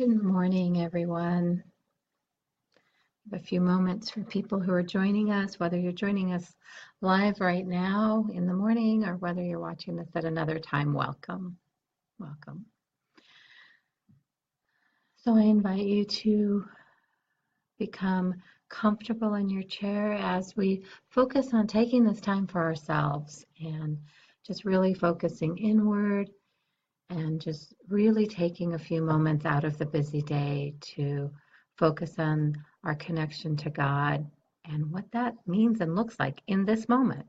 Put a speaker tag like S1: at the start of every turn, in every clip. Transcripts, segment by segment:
S1: Good morning, everyone. A few moments for people who are joining us, whether you're joining us live right now in the morning or whether you're watching this at another time. Welcome. Welcome. So I invite you to become comfortable in your chair as we focus on taking this time for ourselves and just really focusing inward and just really taking a few moments out of the busy day to focus on our connection to God and what that means and looks like in this moment.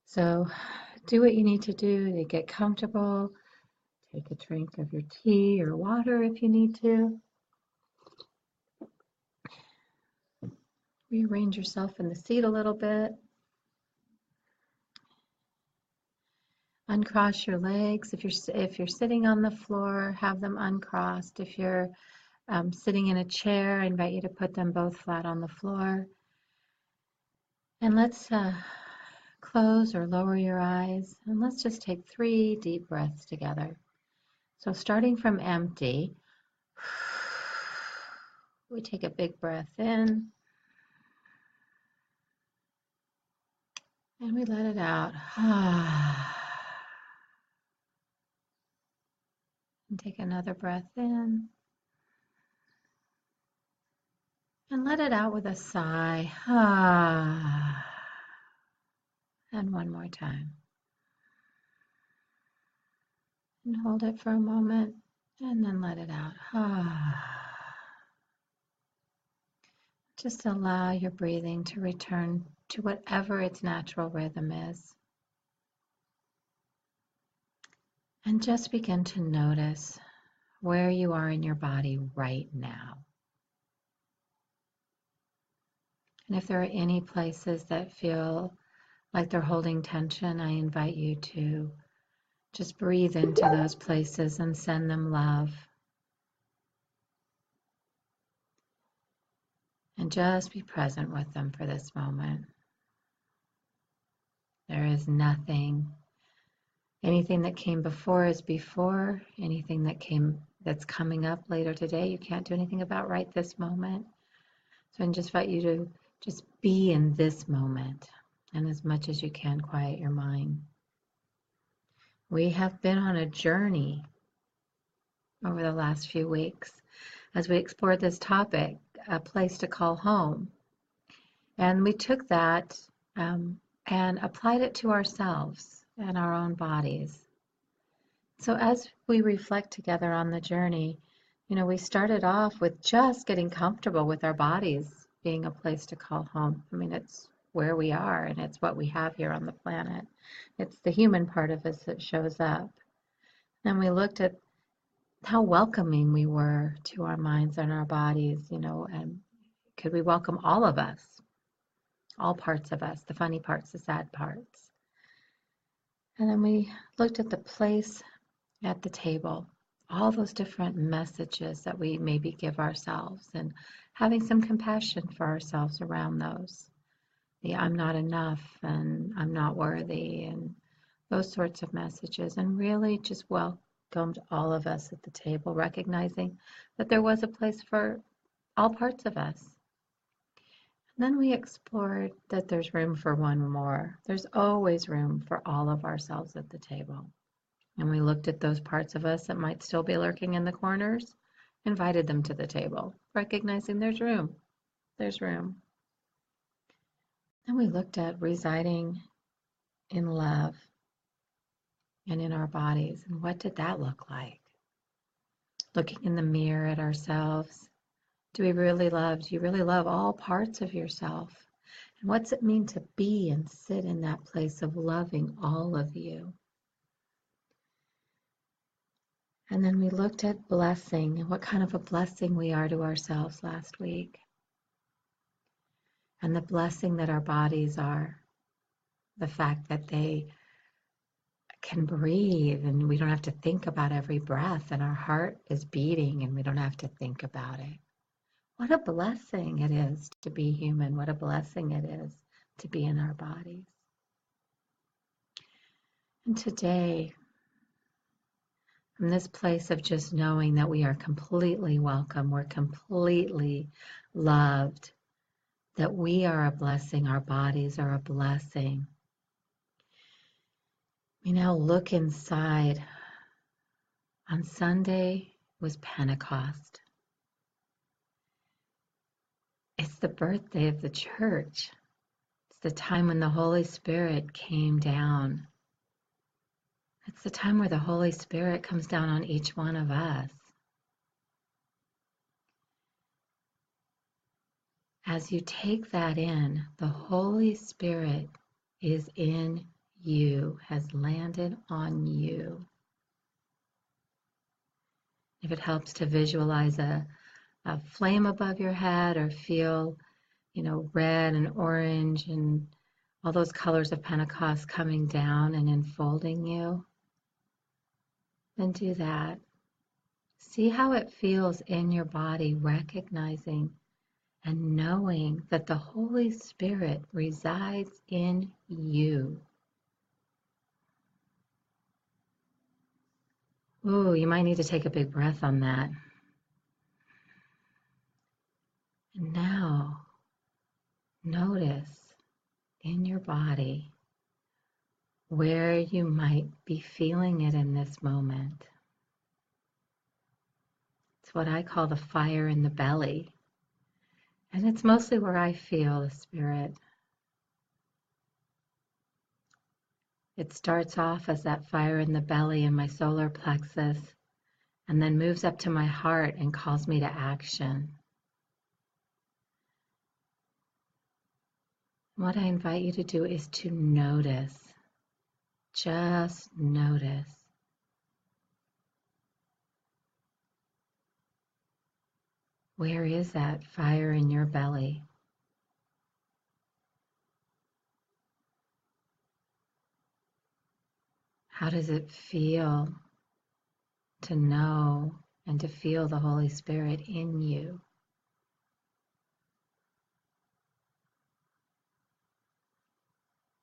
S1: So do what you need to do to get comfortable. Take a drink of your tea or water if you need to. Rearrange yourself in the seat a little bit. Uncross your legs. If you're sitting on the floor, have them uncrossed. If you're sitting in a chair, I invite you to put them both flat on the floor. And let's close or lower your eyes, and let's just take 3 deep breaths together. So starting from empty, we take a big breath in, and we let it out. And take another breath in, and let it out with a sigh. And one more time. And hold it for a moment, and then let it out. Just allow your breathing to return to whatever its natural rhythm is. And just begin to notice where you are in your body right now. And if there are any places that feel like they're holding tension, I invite you to just breathe into those places and send them love. And just be present with them for this moment. There is nothing. Anything that came before is before. Anything that's coming up later today, you can't do anything about right this moment. So I just invite you to just be in this moment, and as much as you can, quiet your mind. We have been on a journey over the last few weeks as we explored this topic, a place to call home. And we took that and applied it to ourselves and our own bodies. So as we reflect together on the journey, we started off with just getting comfortable with our bodies being a place to call home. I mean, it's where we are and it's what we have here on the planet. It's the human part of us that shows up. And we looked at how welcoming we were to our minds and our bodies, and could we welcome all of us, all parts of us, the funny parts, the sad parts. And then we looked at the place at the table, all those different messages that we maybe give ourselves, and having some compassion for ourselves around those. The I'm not enough and I'm not worthy and those sorts of messages, and really just welcomed all of us at the table, recognizing that there was a place for all parts of us. Then we explored that there's room for one more. There's always room for all of ourselves at the table. And we looked at those parts of us that might still be lurking in the corners, invited them to the table, recognizing there's room. There's room. Then we looked at residing in love and in our bodies. And what did that look like? Looking in the mirror at ourselves. Do you really love all parts of yourself? And what's it mean to be and sit in that place of loving all of you? And then we looked at blessing and what kind of a blessing we are to ourselves last week. And the blessing that our bodies are. The fact that they can breathe and we don't have to think about every breath, and our heart is beating and we don't have to think about it. What a blessing it is to be human. What a blessing it is to be in our bodies. And today, From this place of just knowing that we are completely welcome, we're completely loved, that we are a blessing, our bodies are a blessing. We now look inside. On Sunday was Pentecost. It's the birthday of the church. It's the time when the Holy Spirit came down. It's the time where the Holy Spirit comes down on each one of us. As you take that in, the Holy Spirit is in you, has landed on you. If it helps to visualize a flame above your head or feel, red and orange and all those colors of Pentecost coming down and enfolding you, then do that. See how it feels in your body, recognizing and knowing that the Holy Spirit resides in you. Ooh, you might need to take a big breath on that. And now, notice in your body where you might be feeling it in this moment. It's what I call the fire in the belly. And it's mostly where I feel the Spirit. It starts off as that fire in the belly in my solar plexus, and then moves up to my heart and calls me to action. What I invite you to do is to notice. Just notice. Where is that fire in your belly? How does it feel to know and to feel the Holy Spirit in you?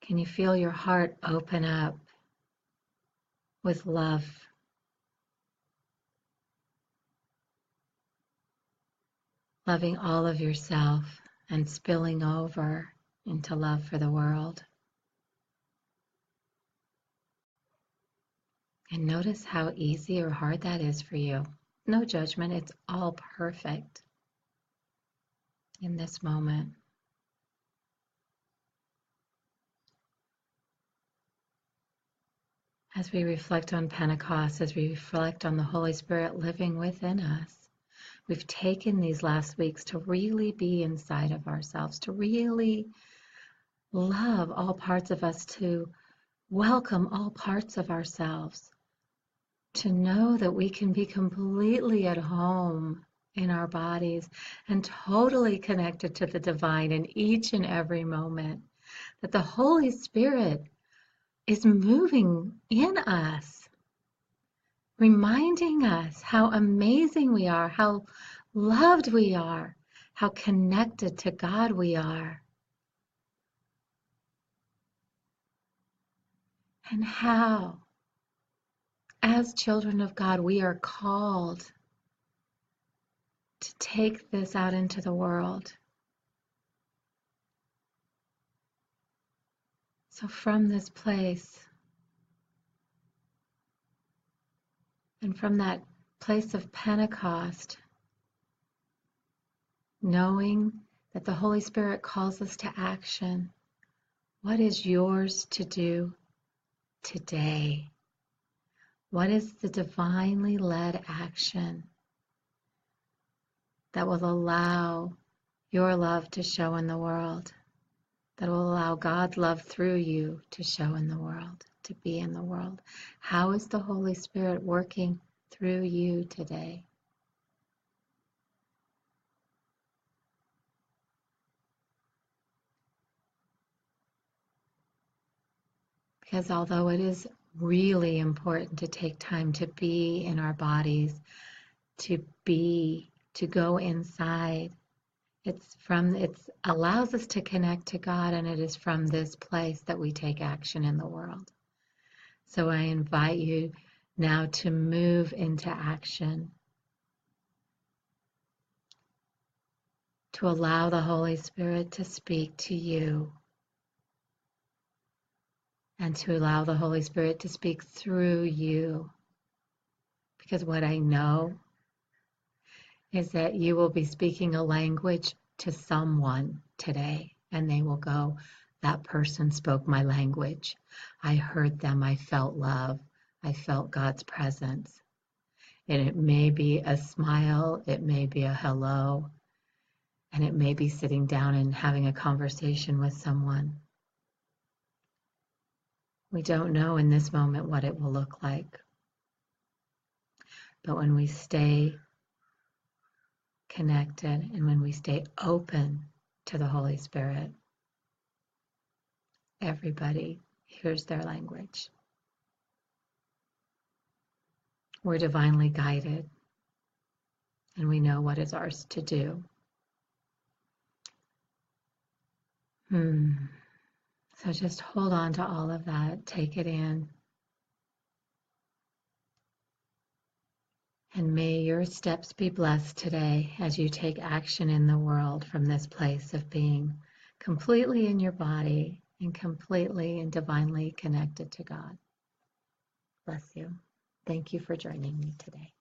S1: Can you feel your heart open up with love? Loving all of yourself and spilling over into love for the world. And notice how easy or hard that is for you. No judgment, it's all perfect in this moment. As we reflect on Pentecost, as we reflect on the Holy Spirit living within us, we've taken these last weeks to really be inside of ourselves, to really love all parts of us, to welcome all parts of ourselves, to know that we can be completely at home in our bodies and totally connected to the divine in each and every moment, that the Holy Spirit is moving in us, reminding us how amazing we are, how loved we are, how connected to God we are, and how, as children of God, we are called to take this out into the world. So from this place, and from that place of Pentecost, knowing that the Holy Spirit calls us to action, what is yours to do today? What is the divinely led action that will allow your love to show in the world, that will allow God's love through you to show in the world, to be in the world? How is the Holy Spirit working through you today? Because although it is really important to take time to be in our bodies, to go inside, it allows us to connect to God, and it is from this place that we take action in the world. So I invite you Now to move into action, to allow the Holy Spirit to speak to you and to allow the Holy Spirit to speak through you. Because what I know is that you will be speaking a language to someone today, and they will go, that person spoke my language. I heard them. I felt love. I felt God's presence. And it may be a smile. It may be a hello. And it may be sitting down and having a conversation with someone. We don't know in this moment what it will look like. But when we stay connected and when we stay open to the Holy Spirit, everybody hears their language. We're divinely guided and we know what is ours to do. So just hold on to all of that, take it in. And may your steps be blessed today as you take action in the world from this place of being completely in your body and completely and divinely connected to God. Bless you. Thank you for joining me today.